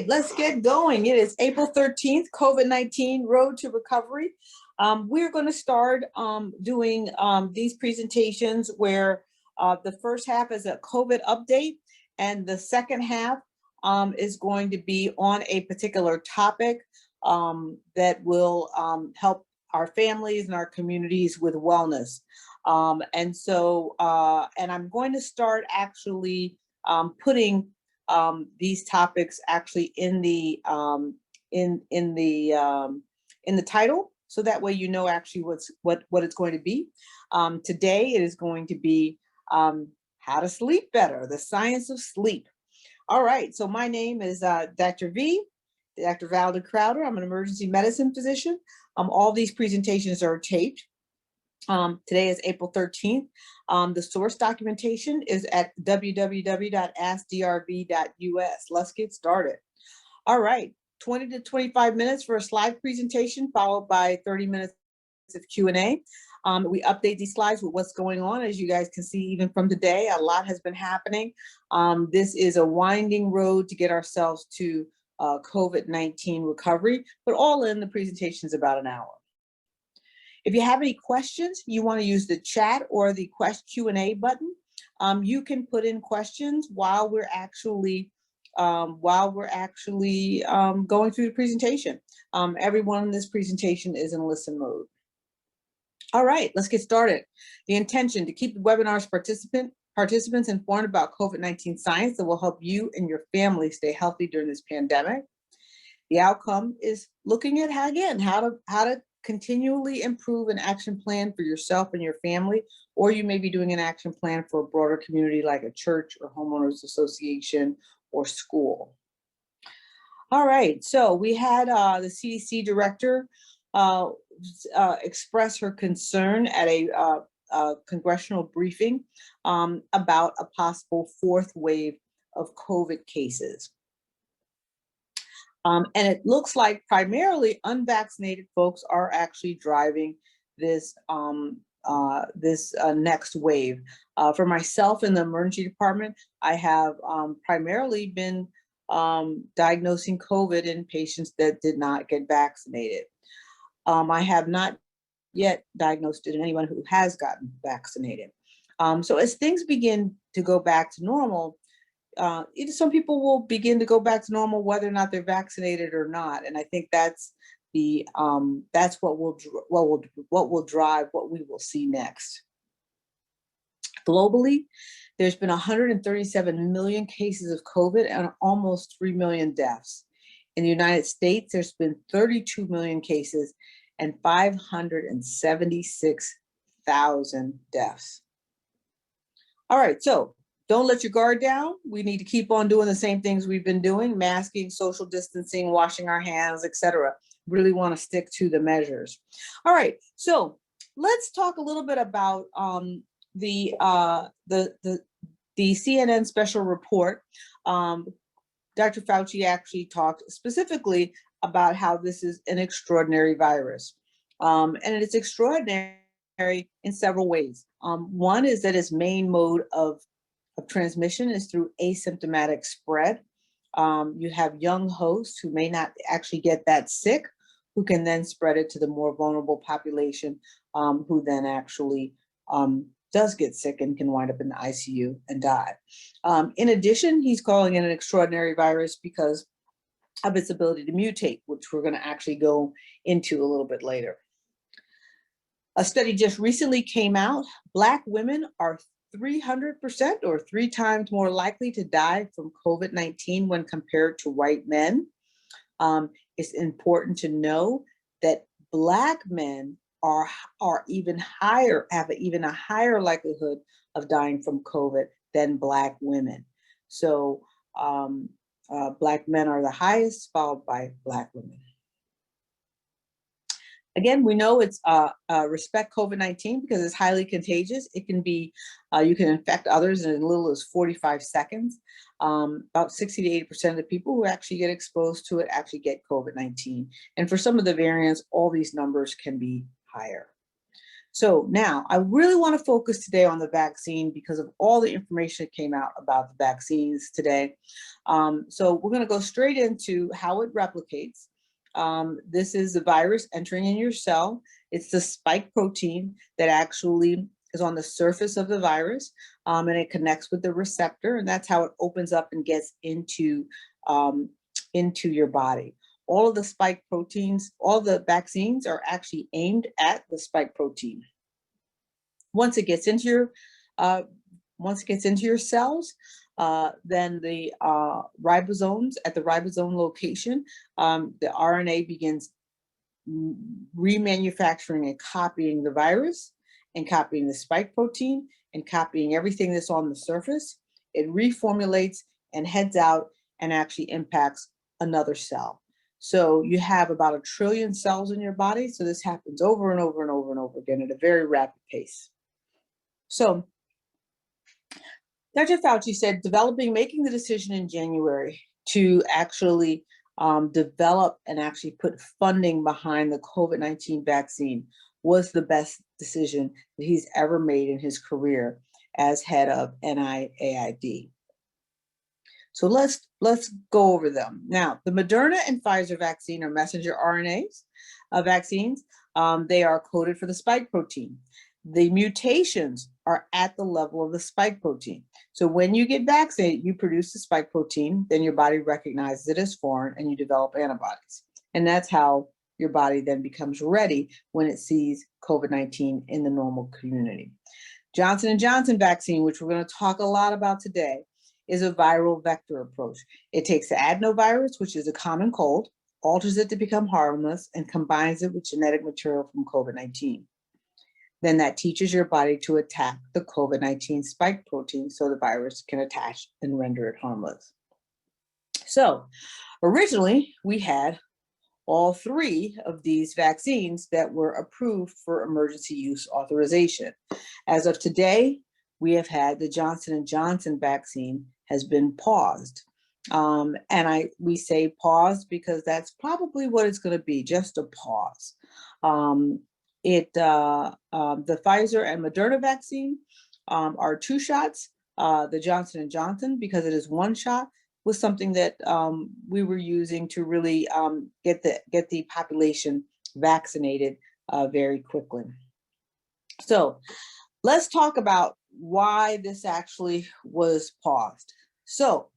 right, let's get going. It is April 13th, COVID-19 Road to Recovery. We're going to start doing these presentations where the first half is a COVID update, and the second half is going to be on a particular topic that will help our families and our communities with wellness. And I'm going to start actually putting these topics actually in the title, so that way you know actually what it's going to be. Today it is going to be how to sleep better, the science of sleep. All right, so my name is Dr. V, Dr. Valda Crowder. I'm an emergency medicine physician. All these presentations are taped. Today is April 13th. The source documentation is at www.askdrv.us. Let's get started. All right, 20 to 25 minutes for a slide presentation, followed by 30 minutes of Q&A. We update these slides with what's going on. As you guys can see, even from today, a lot has been happening. This is a winding road to get ourselves to COVID-19 recovery, but all in the presentation is about an hour. If you have any questions, you want to use the chat or the Q&A button. You can put in questions while we're actually going through the presentation. Everyone in this presentation is in listen mode. All right, let's get started. The intention: to keep the webinar's participants informed about COVID-19 science that will help you and your family stay healthy during this pandemic. The outcome is looking at how to continually improve an action plan for yourself and your family, or you may be doing an action plan for a broader community like a church or homeowners association or school. All right, so we had the CDC director express her concern at a congressional briefing about a possible fourth wave of COVID cases. And it looks like primarily unvaccinated folks are actually driving this next wave. For myself in the emergency department, I have primarily been diagnosing COVID in patients that did not get vaccinated. I have not yet diagnosed it in anyone who has gotten vaccinated. So as things begin to go back to normal, some people will begin to go back to normal whether or not they're vaccinated or not, and I think that's what will drive what we will see next. Globally, there's been 137 million cases of COVID and almost 3 million deaths. In the United States, there's been 32 million cases and 576,000 deaths. All right, so don't let your guard down. We need to keep on doing the same things we've been doing: masking, social distancing, washing our hands, etc. Really want to stick to the measures. All right, so let's talk a little bit about the CNN special report. Dr. Fauci actually talked specifically about how this is an extraordinary virus. And it's extraordinary in several ways. One is that its main mode of transmission is through asymptomatic spread. You have young hosts who may not actually get that sick, who can then spread it to the more vulnerable population, who then actually does get sick and can wind up in the ICU and die. In addition, he's calling it an extraordinary virus because of its ability to mutate, which we're going to actually go into a little bit later. A study just recently came out. Black women are 300% or 3 times more likely to die from COVID-19 when compared to white men. It's important to know that Black men are even higher, have even a higher likelihood of dying from COVID than Black women. So Black men are the highest, followed by Black women. Again, we know it's respect COVID-19 because it's highly contagious. It can be, you can infect others in as little as 45 seconds. About 60 to 80% of the people who actually get exposed to it actually get COVID-19. And for some of the variants, all these numbers can be higher. So now I really want to focus today on the vaccine because of all the information that came out about the vaccines today. So we're going to go straight into how it replicates. This is the virus entering in your cell. It's the spike protein that actually is on the surface of the virus, and it connects with the receptor, and that's how it opens up and gets into your body. All of the spike proteins, all the vaccines are actually aimed at the spike protein. Once it gets into your cells, then the ribosomes, at the ribosome location, the RNA begins remanufacturing and copying the virus and copying the spike protein and copying everything that's on the surface. It reformulates and heads out and actually impacts another cell. So you have about 1 trillion cells in your body. So this happens over and over and over and over again at a very rapid pace. So Dr. Fauci said making the decision in January to actually develop and actually put funding behind the COVID-19 vaccine was the best decision that he's ever made in his career as head of NIAID. So let's go over them. Now, the Moderna and Pfizer vaccine are messenger RNAs vaccines. They are coded for the spike protein. The mutations are at the level of the spike protein. So when you get vaccinated, you produce the spike protein, then your body recognizes it as foreign and you develop antibodies. And that's how your body then becomes ready when it sees COVID-19 in the normal community. Johnson & Johnson vaccine, which we're going to talk a lot about today, is a viral vector approach. It takes the adenovirus, which is a common cold, alters it to become harmless, and combines it with genetic material from COVID-19. Then that teaches your body to attack the COVID-19 spike protein so the virus can attach and render it harmless. So originally, we had all 3 of these vaccines that were approved for emergency use authorization. As of today, we have had the Johnson & Johnson vaccine has been paused. And we say paused because that's probably what it's going to be, just a pause. The Pfizer and Moderna vaccine are 2 shots. The Johnson & Johnson, because it is 1 shot, was something that we were using to really get the population vaccinated very quickly. So let's talk about why this actually was paused. So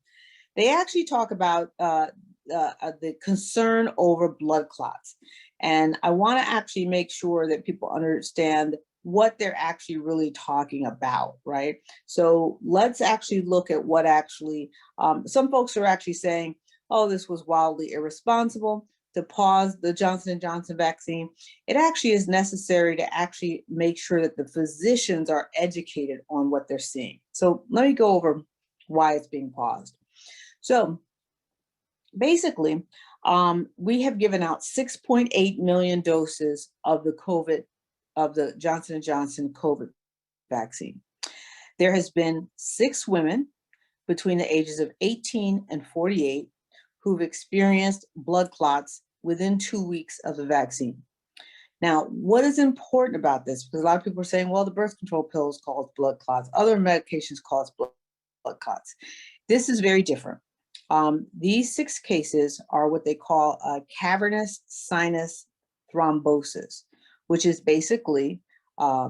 they actually talk about the concern over blood clots. And I want to actually make sure that people understand what they're actually really talking about, right? So let's actually look at what actually, some folks are actually saying, oh, this was wildly irresponsible to pause the Johnson & Johnson vaccine. It actually is necessary to actually make sure that the physicians are educated on what they're seeing. So let me go over why it's being paused. So basically, we have given out 6.8 million doses of the Johnson & Johnson COVID vaccine. There has been 6 women between the ages of 18 and 48 who've experienced blood clots within 2 weeks of the vaccine. Now, what is important about this? Because a lot of people are saying, well, the birth control pills cause blood clots, other medications cause blood clots. This is very different. These 6 cases are what they call a cavernous sinus thrombosis, which is basically a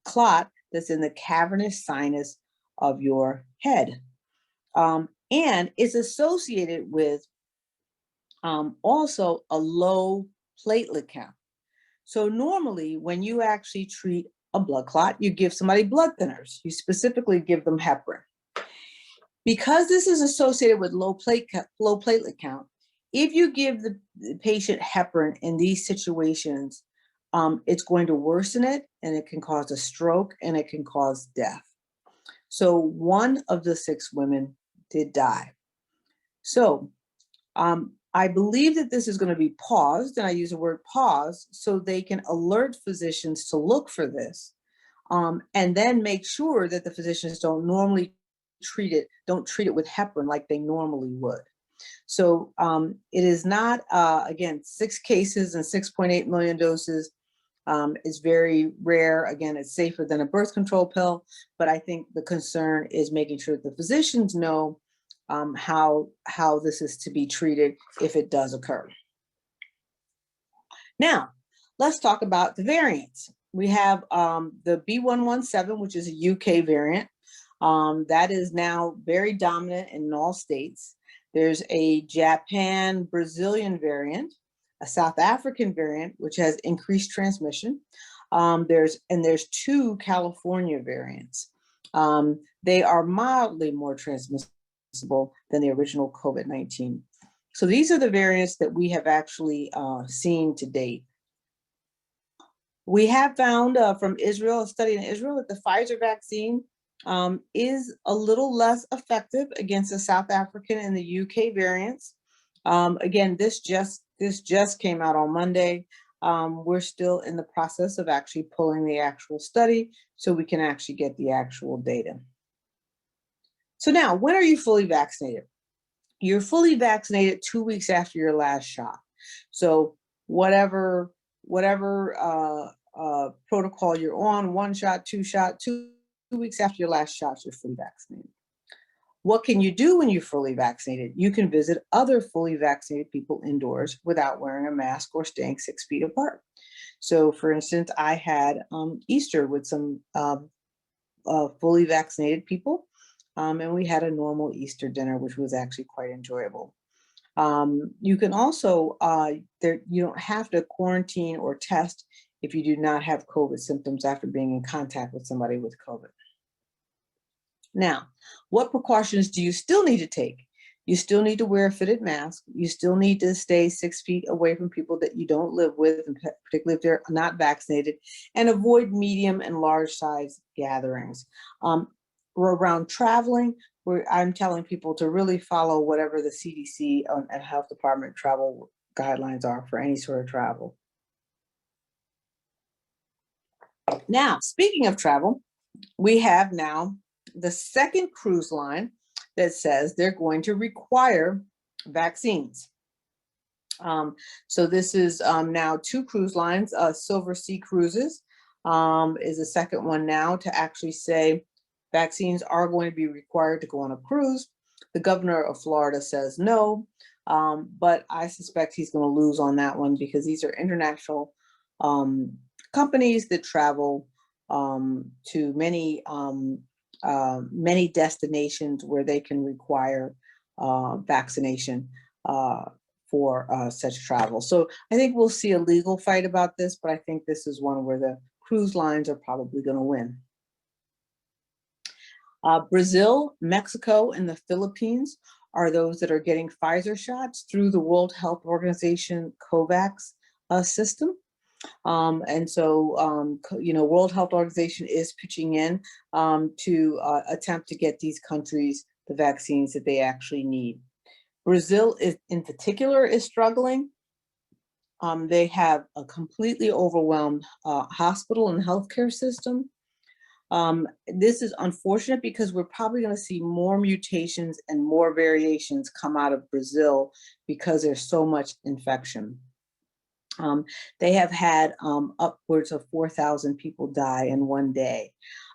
clot that's in the cavernous sinus of your head. And it's associated with also a low platelet count. So normally when you actually treat a blood clot, you give somebody blood thinners. You specifically give them heparin. Because this is associated with low platelet count, if you give the patient heparin in these situations, it's going to worsen it, and it can cause a stroke, and it can cause death. So 1 of the 6 women did die. So I believe that this is going to be paused, and I use the word pause so they can alert physicians to look for this, and then make sure that the physicians don't treat it with heparin like they normally would. So it is not, again, 6 cases and 6.8 million doses. It's very rare. Again, it's safer than a birth control pill, but I think the concern is making sure that the physicians know how this is to be treated if it does occur. Now, let's talk about the variants. We have the B117, which is a UK variant. That is now very dominant in all states. There's a Japan Brazilian variant, a South African variant, which has increased transmission. There's two California variants. They are mildly more transmissible than the original COVID-19. So these are the variants that we have actually seen to date. We have found from Israel, a study in Israel, that the Pfizer vaccine is a little less effective against the South African and the UK variants. Again, this just came out on Monday. We're still in the process of actually pulling the actual study so we can actually get the actual data. So now, when are you fully vaccinated? You're fully vaccinated 2 weeks after your last shot. So whatever protocol you're on, 1 shot, 2 shot, 2 weeks after your last shot, you're fully vaccinated. What can you do when you're fully vaccinated? You can visit other fully vaccinated people indoors without wearing a mask or staying 6 feet apart. So for instance, I had Easter with some fully vaccinated people, and we had a normal Easter dinner, which was actually quite enjoyable. You can also, you don't have to quarantine or test if you do not have COVID symptoms after being in contact with somebody with COVID. Now, what precautions do you still need to take? You still need to wear a fitted mask. You still need to stay 6 feet away from people that you don't live with, and particularly if they're not vaccinated, and avoid medium and large size gatherings. Around traveling, I'm telling people to really follow whatever the CDC and health department travel guidelines are for any sort of travel. Now, speaking of travel, we have now the second cruise line that says they're going to require vaccines. So this is now 2 cruise lines. Silver Sea Cruises is the second one now to actually say vaccines are going to be required to go on a cruise. The governor of Florida says no, but I suspect he's going to lose on that one because these are international companies that travel to many destinations where they can require vaccination for such travel. So I think we'll see a legal fight about this, but I think this is one where the cruise lines are probably going to win. Brazil, Mexico, and the Philippines are those that are getting Pfizer shots through the World Health Organization COVAX system. And so, World Health Organization is pitching in to attempt to get these countries the vaccines that they actually need. Brazil in particular is struggling. They have a completely overwhelmed hospital and healthcare system. This is unfortunate because we're probably going to see more mutations and more variations come out of Brazil because there's so much infection. They have had upwards of 4,000 people die in one day.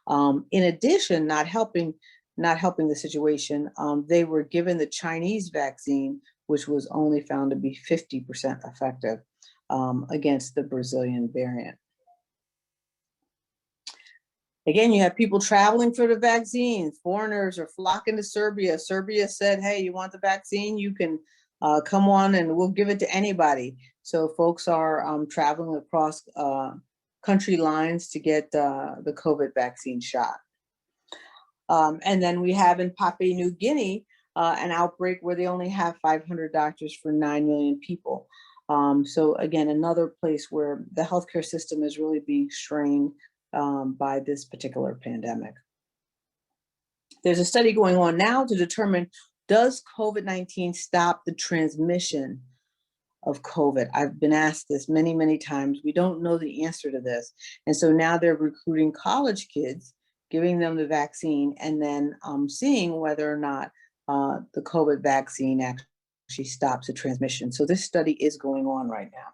In addition, not helping the situation, they were given the Chinese vaccine, which was only found to be 50% effective against the Brazilian variant. Again, you have people traveling for the vaccines. Foreigners are flocking to Serbia. Serbia said, hey, you want the vaccine? You can come on and we'll give it to anybody. So folks are traveling across country lines to get the COVID vaccine shot. And then we have in Papua New Guinea an outbreak where they only have 500 doctors for 9 million people. So again, another place where the healthcare system is really being strained by this particular pandemic. There's a study going on now to determine, does COVID-19 stop the transmission of COVID? I've been asked this many, many times. We don't know the answer to this. And so now they're recruiting college kids, giving them the vaccine, and then seeing whether or not the COVID vaccine actually stops the transmission. So this study is going on right now.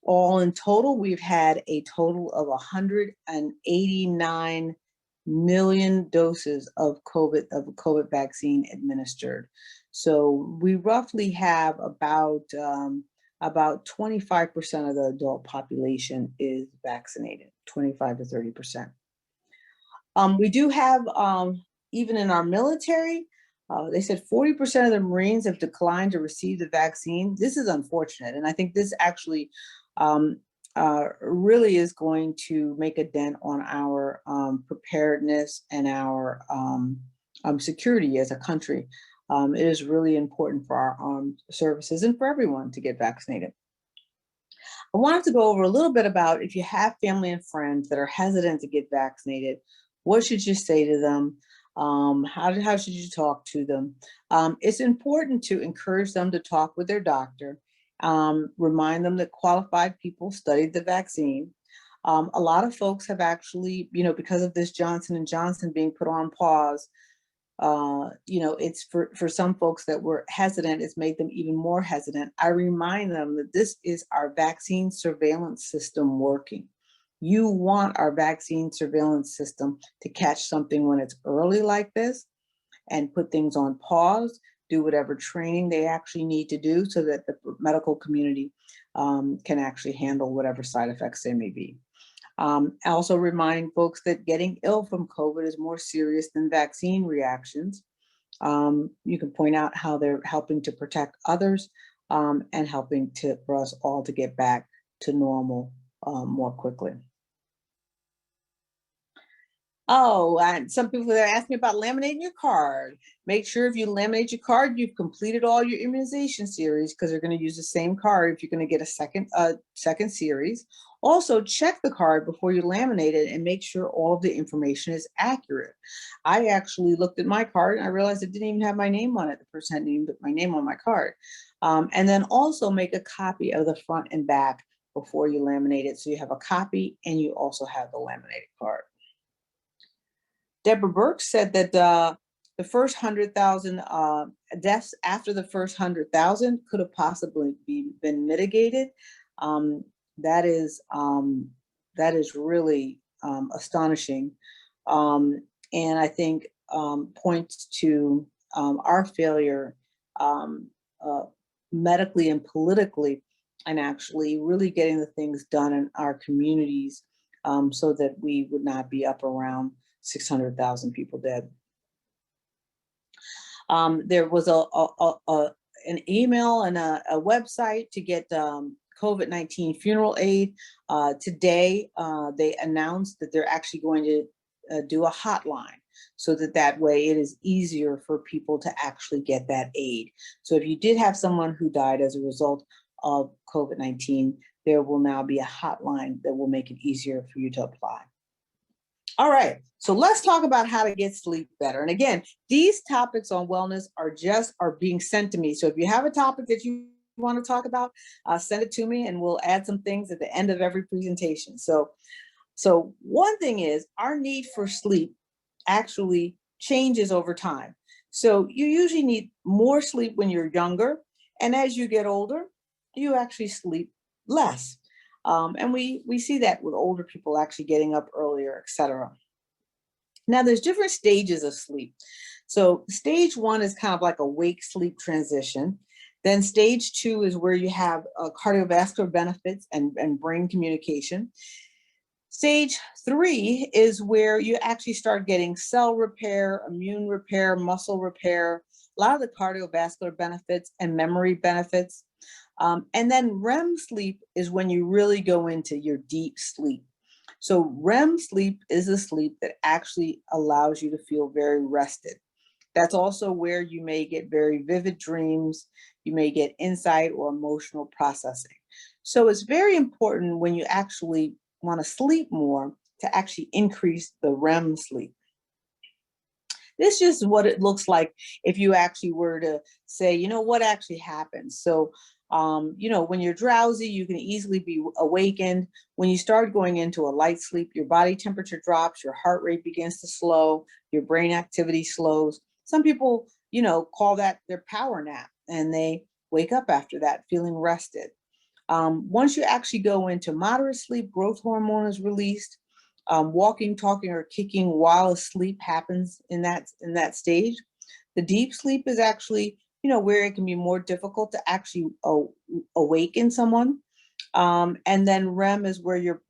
All in total, we've had a total of 189 million doses of COVID vaccine administered. So we roughly have about 25% of the adult population is vaccinated, 25 to 30%. We do have, even in our military, they said 40% of the Marines have declined to receive the vaccine. This is unfortunate, and I think this actually really is going to make a dent on our preparedness and our security as a country. It is really important for our armed services and for everyone to get vaccinated. I wanted to go over a little bit about if you have family and friends that are hesitant to get vaccinated, what should you say to them? How should you talk to them? It's important to encourage them to talk with their doctor. Remind them that qualified people studied the vaccine. A lot of folks have actually, because of this Johnson & Johnson being put on pause, it's for some folks that were hesitant, it's made them even more hesitant. I remind them that this is our vaccine surveillance system working. You want our vaccine surveillance system to catch something when it's early like this and put things on pause, do whatever training they actually need to do so that the medical community can actually handle whatever side effects there may be. I also remind folks that getting ill from COVID is more serious than vaccine reactions. You can point out how they're helping to protect others and helping for us all to get back to normal more quickly. Oh, and some people are asking me about laminating your card. Make sure if you laminate your card, you've completed all your immunization series, because they're going to use the same card if you're going to get a second series. Also, check the card before you laminate it and make sure all of the information is accurate. I actually looked at my card and I realized it didn't even have my name on it. The person hadn't even put my name on my card. And then also make a copy of the front and back before you laminate it, so you have a copy and you also have the laminated card. Deborah Burke said that the first 100,000 deaths after the first 100,000 could have possibly been mitigated. That is really astonishing, and I think points to our failure medically and politically, and actually really getting the things done in our communities so that we would not be up around 600,000 people dead. There was an email and a website to get COVID-19 funeral aid. Today, they announced that they're actually going to do a hotline so that way it is easier for people to actually get that aid. So if you did have someone who died as a result of COVID-19, there will now be a hotline that will make it easier for you to apply. All right, so let's talk about how to get sleep better. And again, these topics on wellness are being sent to me. So if you have a topic that you want to talk about, send it to me and we'll add some things at the end of every presentation. So one thing is our need for sleep actually changes over time. So you usually need more sleep when you're younger, and as you get older, you actually sleep less. And we see that with older people actually getting up earlier, etc. Now, there's different stages of sleep. So stage 1 is kind of like a wake sleep transition. Then stage 2 is where you have cardiovascular benefits and brain communication. Stage 3 is where you actually start getting cell repair, immune repair, muscle repair, a lot of the cardiovascular benefits and memory benefits. And then REM sleep is when you really go into your deep sleep. So REM sleep is a sleep that actually allows you to feel very rested. That's also where you may get very vivid dreams. You may get insight or emotional processing. So it's very important when you actually want to sleep more to actually increase the REM sleep. This is just what it looks like if you actually were to say, what actually happens. So when you're drowsy, you can easily be awakened. When you start going into a light sleep, your body temperature drops, your heart rate begins to slow, your brain activity slows. Some people, call that their power nap, and they wake up after that feeling rested. Once you actually go into moderate sleep, growth hormone is released. Walking, talking, or kicking while asleep happens in that stage. The deep sleep is actually, where it can be more difficult to actually awaken someone. And then REM is where your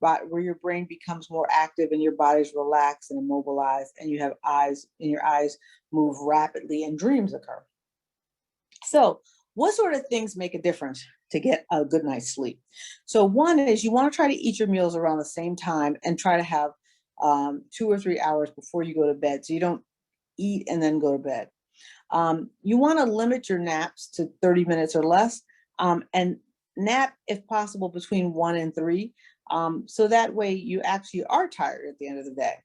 brain becomes more active and your body's relaxed and immobilized, and you have eyes, and your eyes move rapidly, and dreams occur. So, what sort of things make a difference to get a good night's sleep? So, one is you want to try to eat your meals around the same time and try to have 2 or 3 hours before you go to bed, so you don't eat and then go to bed. You want to limit your naps to 30 minutes or less, and nap, if possible, between 1 and 3. So that way you actually are tired at the end of the day.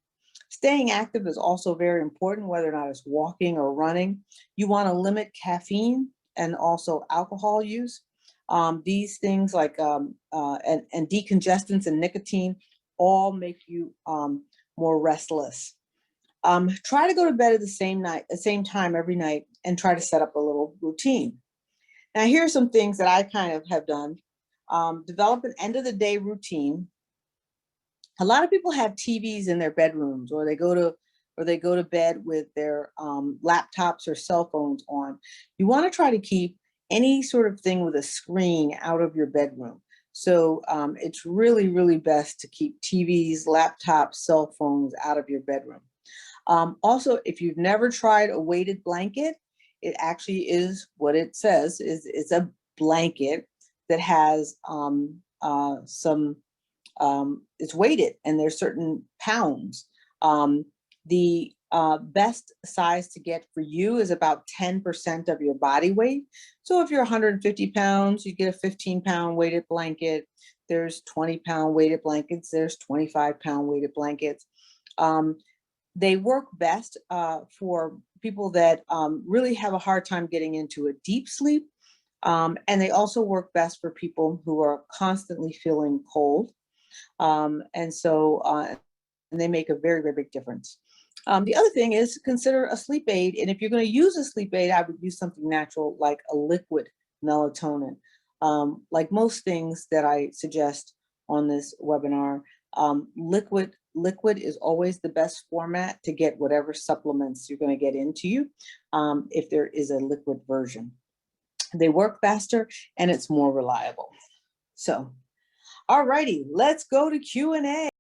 Staying active is also very important, whether or not it's walking or running. You want to limit caffeine and also alcohol use. These things like and decongestants and nicotine all make you more restless. Try to go to bed at the same time every night, and try to set up a little routine. Now, here are some things that I kind of have done. Develop an end of the day routine. A lot of people have TVs in their bedrooms, or they go to bed with their laptops or cell phones on. You want to try to keep any sort of thing with a screen out of your bedroom. So it's really, really best to keep TVs, laptops, cell phones out of your bedroom. Also, if you've never tried a weighted blanket, it actually is what it says. It's a blanket that has it's weighted, and there's certain pounds. The best size to get for you is about 10% of your body weight. So if you're 150 pounds, you get a 15-pound weighted blanket. There's 20-pound weighted blankets. There's 25-pound weighted blankets. They work best for people that really have a hard time getting into a deep sleep. And they also work best for people who are constantly feeling cold. And they make a very, very big difference. The other thing is consider a sleep aid. And if you're going to use a sleep aid, I would use something natural like a liquid melatonin. Like most things that I suggest on this webinar, liquid is always the best format to get whatever supplements you're going to get into you, if there is a liquid version. They work faster and it's more reliable. So, all righty, let's go to Q&A.